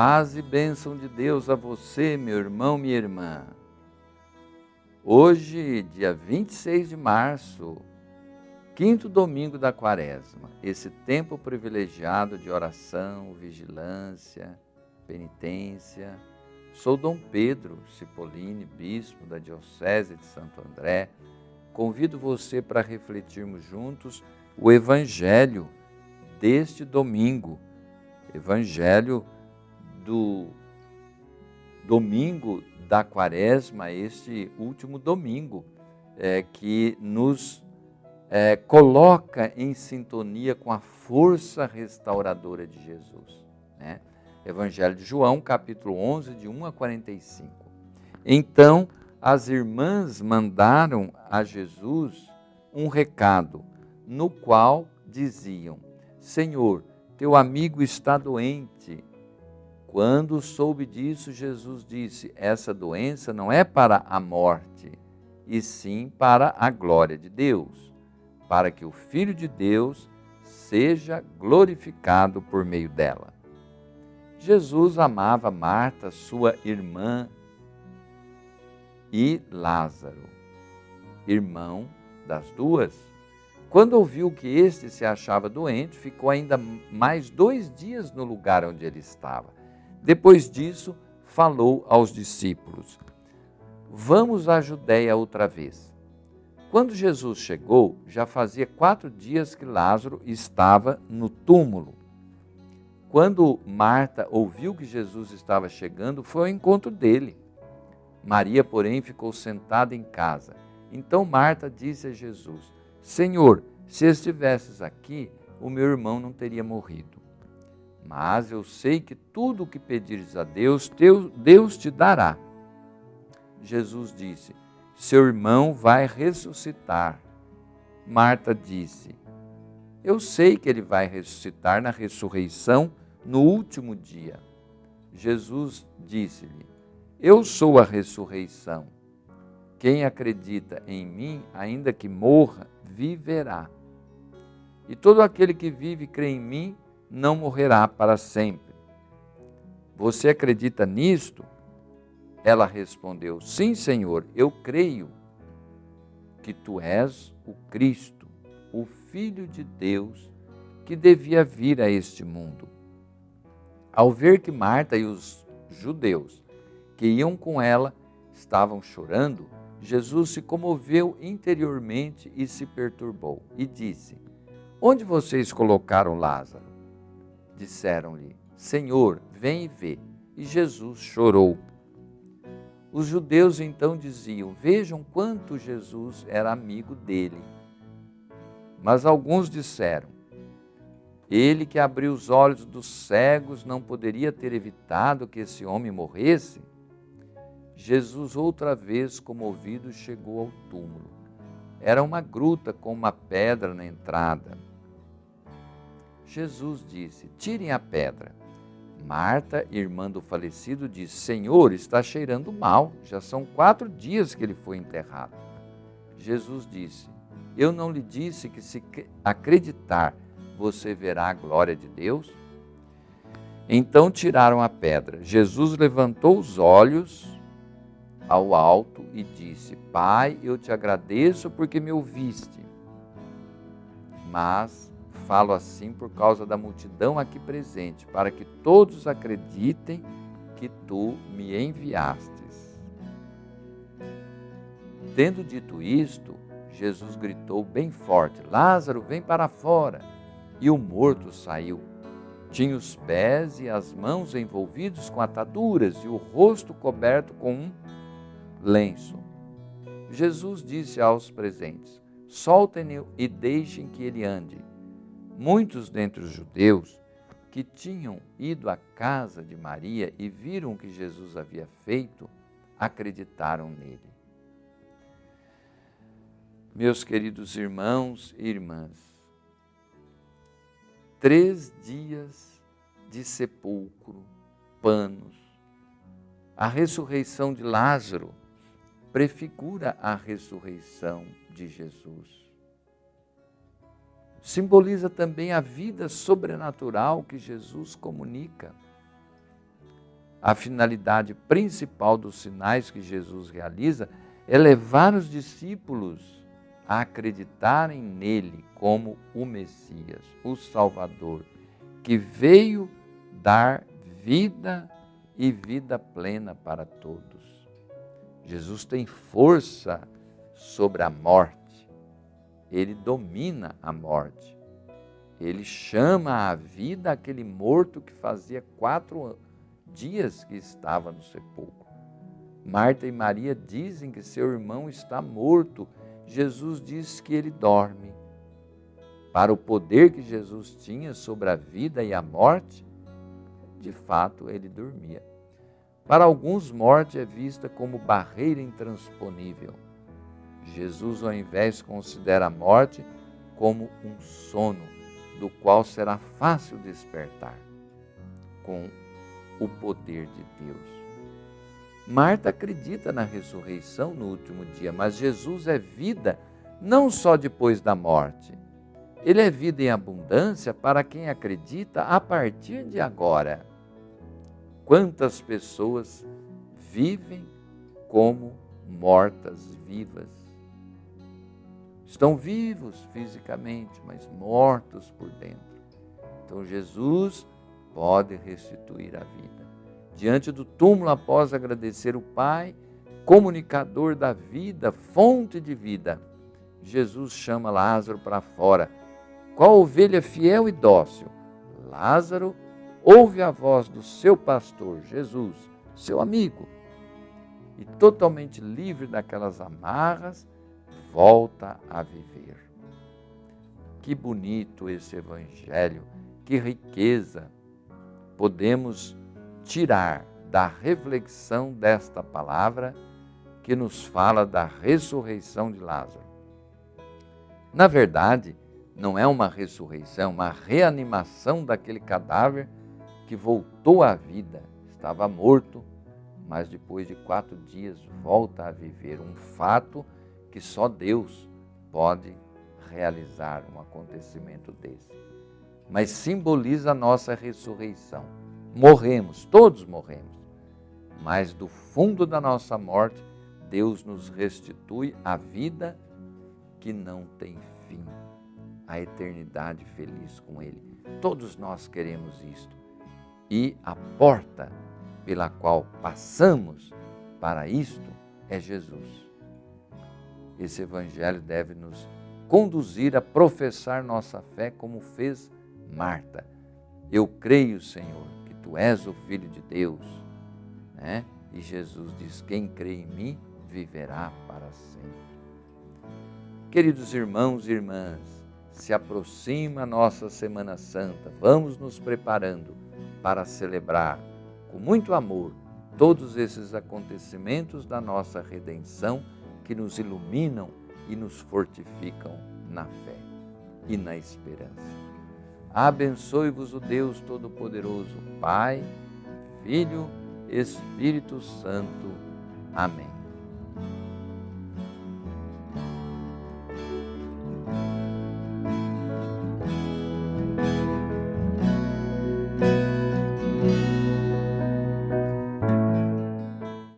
Paz e bênção de Deus a você, meu irmão, minha irmã. Hoje, dia 26 de março, quinto domingo da Quaresma, esse tempo privilegiado de oração, vigilância, penitência. Sou Dom Pedro Cipollini, bispo da Diocese de Santo André. Convido você para refletirmos juntos o Evangelho deste domingo, Evangelho do domingo da Quaresma, este último domingo, que nos coloca em sintonia com a força restauradora de Jesus, né? Evangelho de João, capítulo 11, de 1 a 45. Então, as irmãs mandaram a Jesus um recado, no qual diziam: Senhor, teu amigo está doente. Quando soube disso, Jesus disse: essa doença não é para a morte, e sim para a glória de Deus, para que o Filho de Deus seja glorificado por meio dela. Jesus amava Marta, sua irmã, e Lázaro, irmão das duas. Quando ouviu que este se achava doente, ficou ainda mais 2 dias no lugar onde ele estava. Depois disso, falou aos discípulos: vamos à Judéia outra vez. Quando Jesus chegou, já fazia 4 dias que Lázaro estava no túmulo. Quando Marta ouviu que Jesus estava chegando, foi ao encontro dele. Maria, porém, ficou sentada em casa. Então Marta disse a Jesus: Senhor, se estivesses aqui, o meu irmão não teria morrido. Mas eu sei que tudo o que pedires a Deus, Deus te dará. Jesus disse: seu irmão vai ressuscitar. Marta disse: eu sei que ele vai ressuscitar na ressurreição no último dia. Jesus disse-lhe: eu sou a ressurreição. Quem acredita em mim, ainda que morra, viverá. E todo aquele que vive e crê em mim, não morrerá para sempre. Você acredita nisto? Ela respondeu: sim, Senhor, eu creio que tu és o Cristo, o Filho de Deus, que devia vir a este mundo. Ao ver que Marta e os judeus que iam com ela estavam chorando, Jesus se comoveu interiormente e se perturbou, e disse: onde vocês colocaram Lázaro? Disseram-lhe: Senhor, vem e vê. E Jesus chorou. Os judeus então diziam: vejam quanto Jesus era amigo dele. Mas alguns disseram: ele que abriu os olhos dos cegos não poderia ter evitado que esse homem morresse? Jesus, outra vez comovido, chegou ao túmulo. Era uma gruta com uma pedra na entrada. Jesus disse: tirem a pedra. Marta, irmã do falecido, disse: Senhor, está cheirando mal, já são 4 dias que ele foi enterrado. Jesus disse: eu não lhe disse que se acreditar, você verá a glória de Deus? Então tiraram a pedra. Jesus levantou os olhos ao alto e disse: Pai, eu te agradeço porque me ouviste. Mas falo assim por causa da multidão aqui presente, para que todos acreditem que tu me enviastes. Tendo dito isto, Jesus gritou bem forte: Lázaro, vem para fora. E o morto saiu. Tinha os pés e as mãos envolvidos com ataduras e o rosto coberto com um lenço. Jesus disse aos presentes: soltem-no e deixem que ele ande. Muitos dentre os judeus que tinham ido à casa de Maria e viram o que Jesus havia feito, acreditaram nele. Meus queridos irmãos e irmãs, 3 dias de sepulcro, panos. A ressurreição de Lázaro prefigura a ressurreição de Jesus. Simboliza também a vida sobrenatural que Jesus comunica. A finalidade principal dos sinais que Jesus realiza é levar os discípulos a acreditarem nele como o Messias, o Salvador, que veio dar vida e vida plena para todos. Jesus tem força sobre a morte, ele domina a morte. Ele chama à vida aquele morto que fazia 4 dias que estava no sepulcro. Marta e Maria dizem que seu irmão está morto. Jesus diz que ele dorme. Para o poder que Jesus tinha sobre a vida e a morte, de fato ele dormia. Para alguns, morte é vista como barreira intransponível. Jesus, ao invés, considera a morte como um sono, do qual será fácil despertar, com o poder de Deus. Marta acredita na ressurreição no último dia, mas Jesus é vida não só depois da morte. Ele é vida em abundância para quem acredita a partir de agora. Quantas pessoas vivem como mortas-vivas? Estão vivos fisicamente, mas mortos por dentro. Então Jesus pode restituir a vida. Diante do túmulo, após agradecer o Pai, comunicador da vida, fonte de vida, Jesus chama Lázaro para fora. Qual ovelha fiel e dócil? Lázaro ouve a voz do seu pastor, Jesus, seu amigo, e totalmente livre daquelas amarras, volta a viver. Que bonito esse evangelho, que riqueza podemos tirar da reflexão desta palavra que nos fala da ressurreição de Lázaro. Na verdade, não é uma ressurreição, é uma reanimação daquele cadáver que voltou à vida. Estava morto, mas depois de 4 dias volta a viver. Um fato que só Deus pode realizar, um acontecimento desse. Mas simboliza a nossa ressurreição. Morremos, todos morremos, mas do fundo da nossa morte, Deus nos restitui a vida que não tem fim, a eternidade feliz com Ele. Todos nós queremos isto. E a porta pela qual passamos para isto é Jesus. Esse evangelho deve nos conduzir a professar nossa fé como fez Marta. Eu creio, Senhor, que Tu és o Filho de Deus, né? E Jesus diz, quem crê em mim viverá para sempre. Queridos irmãos e irmãs, se aproxima a nossa Semana Santa. Vamos nos preparando para celebrar com muito amor todos esses acontecimentos da nossa redenção que nos iluminam e nos fortificam na fé e na esperança. Abençoe-vos o Deus Todo-Poderoso, Pai, Filho, Espírito Santo. Amém.